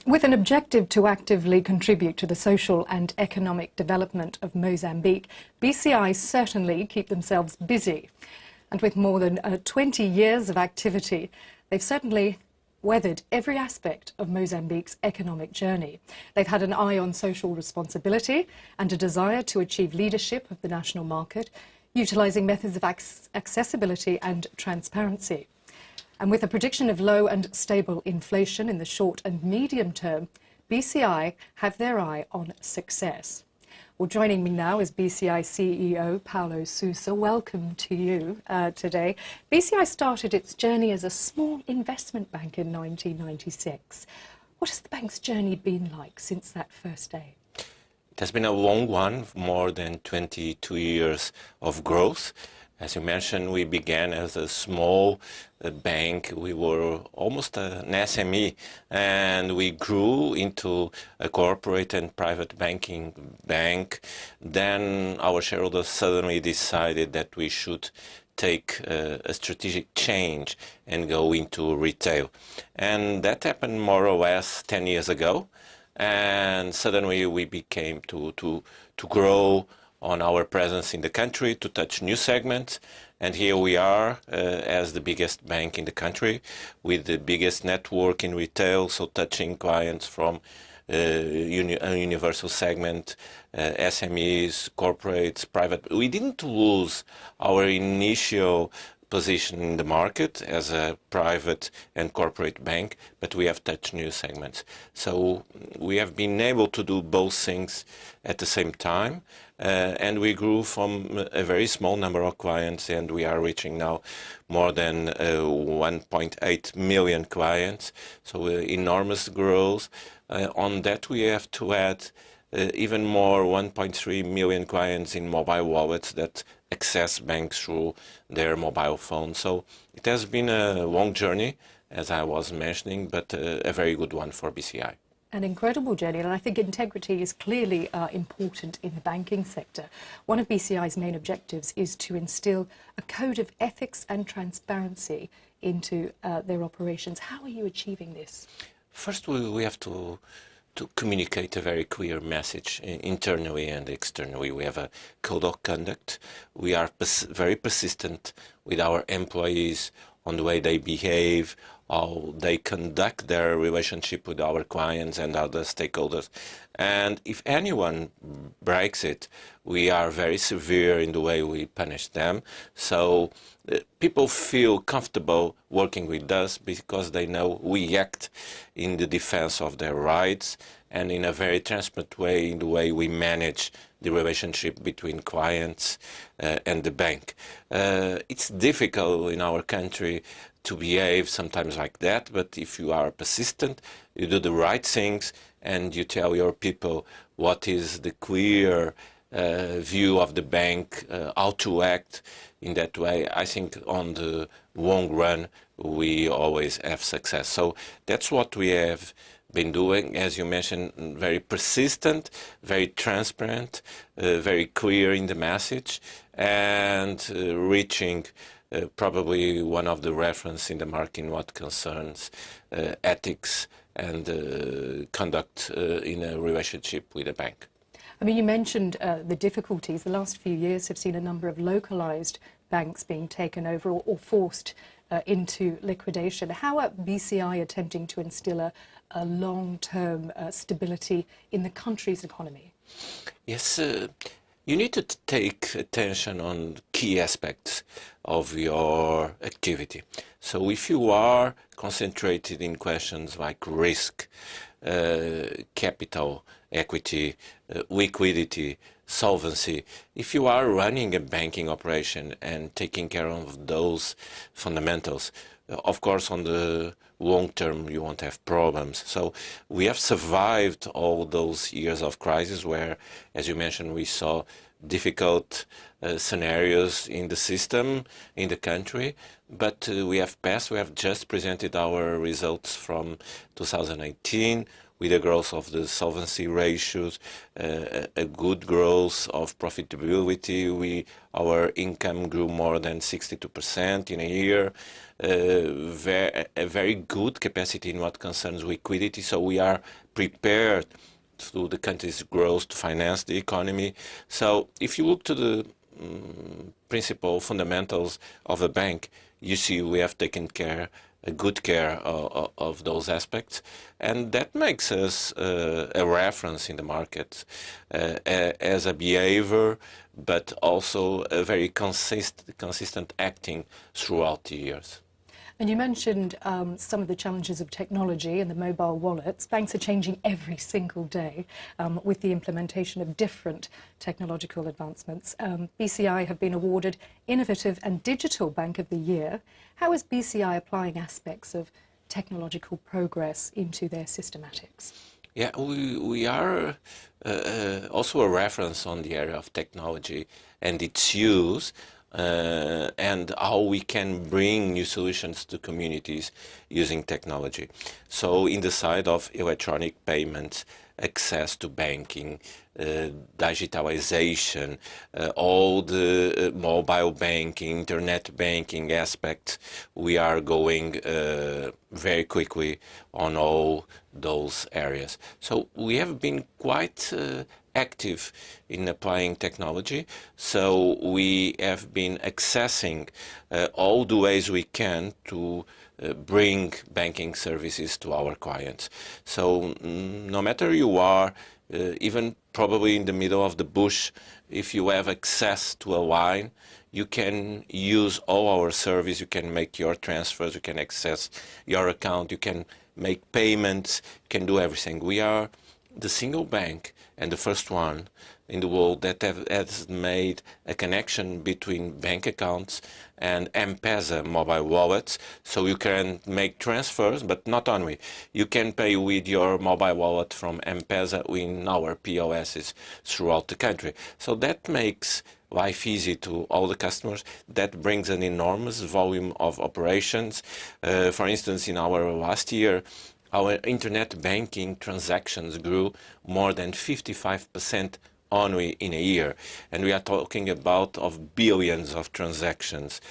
With an objective to actively contribute to the social and economic development of Mozambique, BCI certainly keep themselves busy. And with more than 20 years of activity, they've certainly weathered every aspect of Mozambique's economic journey. They've had an eye on social responsibility and a desire to achieve leadership of the national market, utilising methods of accessibility and transparency. And with a prediction of low and stable inflation in the short and medium term, BCI have their eye on success. Well, joining me now is BCI CEO Paulo Sousa. Welcome to you today. BCI started its journey as a small investment bank in 1996. What has the bank's journey been like since that first day? It has been a long one, more than 22 years of growth. As you mentioned, we began as a small bank. We were almost an SME, and we grew into a corporate and private banking bank. Then our shareholders suddenly decided that we should take a strategic change and go into retail. And that happened more or less 10 years ago. And suddenly we became to grow on our presence in the country, to touch new segments. And here we are as the biggest bank in the country with the biggest network in retail, so touching clients from a universal segment, SMEs, corporates, private. We didn't lose our initial position in the market as a private and corporate bank, but we have touched new segments. So we have been able to do both things at the same time, and we grew from a very small number of clients, and we are reaching now more than 1.8 million clients, so enormous growth. On that we have to add even more 1.3 million clients in mobile wallets that access banks through their mobile phone. So it has been a long journey, as I was mentioning, but a very good one for BCI. An incredible journey, and I think integrity is clearly important in the banking sector. One of BCI's main objectives is to instill a code of ethics and transparency into their operations. How are you achieving this? First, we have to communicate a very clear message internally and externally. We have a code of conduct. We are very persistent with our employees on the way they behave, how they conduct their relationship with our clients and other stakeholders. And if anyone breaks it, we are very severe in the way we punish them. So people feel comfortable working with us because they know we act in the defense of their rights and in a very transparent way in the way we manage the relationship between clients and the bank. It's difficult in our country to behave sometimes like that, but if you are persistent, you do the right things, and you tell your people what is the clear view of the bank, how to act in that way, I think on the long run we always have success. So that's what we have been doing, as you mentioned, very persistent, very transparent, very clear in the message, and reaching probably one of the reference in the market in what concerns ethics and conduct in a relationship with a bank. I mean, you mentioned the difficulties. The last few years have seen a number of localised banks being taken over or forced into liquidation. How are BCI attempting to instill a long-term stability in the country's economy? Yes, you need to take attention on key aspects of your activity. So if you are concentrated in questions like risk, capital, equity, liquidity, solvency, if you are running a banking operation and taking care of those fundamentals, of course on the long term you won't have problems. So we have survived all those years of crisis where, as you mentioned, we saw difficult scenarios in the system, in the country, but we have passed. We have just presented our results from 2018. with the growth of the solvency ratios, a good growth of profitability. Our income grew more than 62% in a year. A very good capacity in what concerns liquidity, so we are prepared through the country's growth to finance the economy. So if you look to the principal fundamentals of a bank, you see we have taken good care of those aspects, and that makes us a reference in the market as a behavior, but also a very consistent acting throughout the years. And you mentioned some of the challenges of technology and the mobile wallets. Banks are changing every single day with the implementation of different technological advancements. BCI have been awarded Innovative and Digital Bank of the Year. How is BCI applying aspects of technological progress into their systematics? Yeah, we are also a reference on the area of technology and its use. And how we can bring new solutions to communities using technology. So in the side of electronic payments, access to banking, digitalization, all the mobile banking, internet banking aspects, we are going very quickly on all those areas. So we have been quite active in applying technology, so we have been accessing all the ways we can to bring banking services to our clients. So no matter you are, even probably in the middle of the bush, if you have access to a line, you can use all our service, you can make your transfers, you can access your account, you can make payments, you can do everything. We are the single bank and the first one in the world that has made a connection between bank accounts and M-Pesa mobile wallets, so you can make transfers, but not only. You can pay with your mobile wallet from M-Pesa in our POSs throughout the country. So that makes life easy to all the customers. That brings an enormous volume of operations. For instance, in our last year, our internet banking transactions grew more than 55% only in a year. And we are talking about of billions of transactions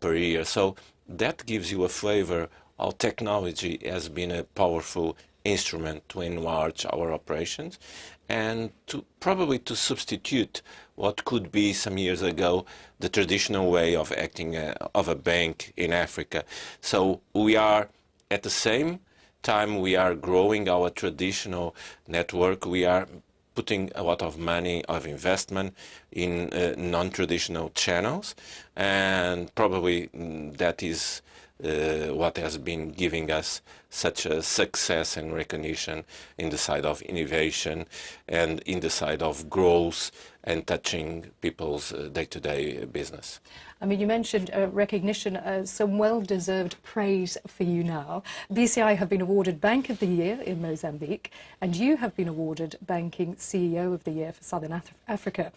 per year. So that gives you a flavor how technology has been a powerful instrument to enlarge our operations and probably to substitute what could be some years ago the traditional way of acting of a bank in Africa. So we are at the same time we are growing our traditional network. We are putting a lot of money of investment in non-traditional channels, and probably that is what has been giving us such a success and recognition in the side of innovation and in the side of growth and touching people's day-to-day business. I mean, you mentioned recognition, some well-deserved praise for you now. BCI have been awarded Bank of the Year in Mozambique, and you have been awarded Banking CEO of the Year for Southern Africa.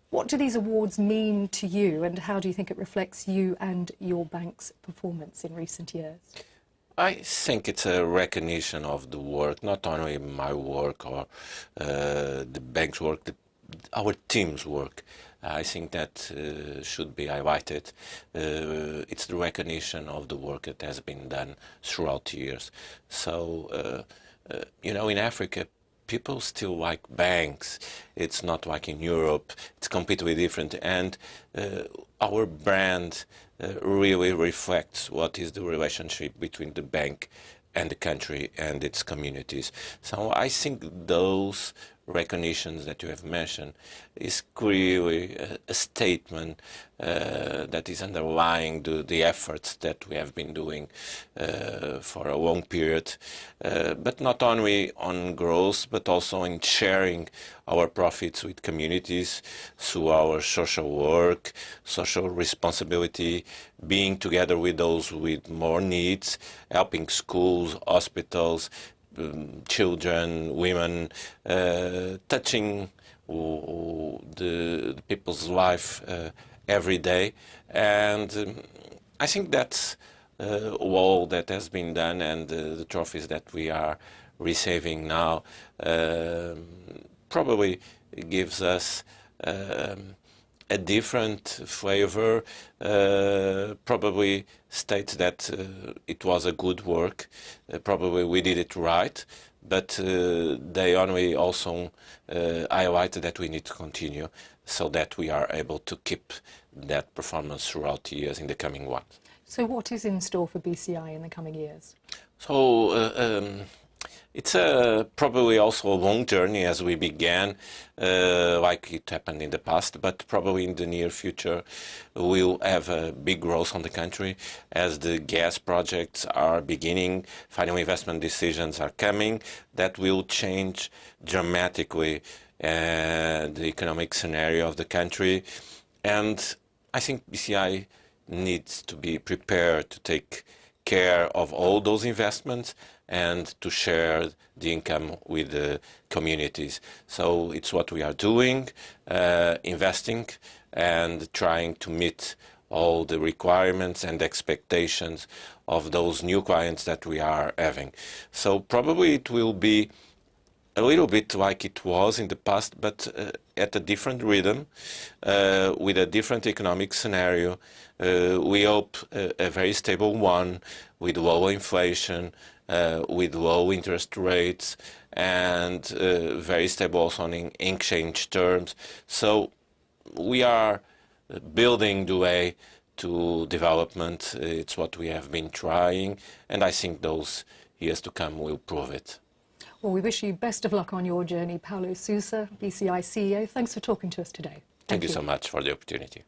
What do these awards mean to you, and how do you think it reflects you and your bank's performance in recent years? I think it's a recognition of the work, not only my work or the bank's work, our team's work. I think that should be highlighted. It's the recognition of the work that has been done throughout the years. So, you know, in Africa, people still like banks. It's not like in Europe. It's completely different. And our brand really reflects what is the relationship between the bank and the country and its communities. So I think those recognitions that you have mentioned is clearly a statement that is underlying the efforts that we have been doing for a long period, but not only on growth, but also in sharing our profits with communities through our social work, social responsibility, being together with those with more needs, helping schools, hospitals, children, women, touching the people's life every day. And I think that's all that has been done, and the trophies that we are receiving now probably gives us a different flavor, probably states that it was a good work, probably we did it right, but they only also highlight that we need to continue so that we are able to keep that performance throughout the years in the coming ones. So what is in store for BCI in the coming years? So it's probably also a long journey as we began, like it happened in the past, but probably in the near future we'll have a big growth on the country as the gas projects are beginning, final investment decisions are coming, that will change dramatically the economic scenario of the country. And I think BCI needs to be prepared to take care of all those investments and to share the income with the communities. So it's what we are doing, investing and trying to meet all the requirements and expectations of those new clients that we are having. So probably it will be a little bit like it was in the past, but at a different rhythm, with a different economic scenario. We hope a very stable one with low inflation, with low interest rates, and very stable also in exchange terms. So we are building the way to development. It's what we have been trying, and I think those years to come will prove it. Well, we wish you best of luck on your journey, Paulo Sousa, BCI CEO. Thanks for talking to us today. Thank you so much for the opportunity.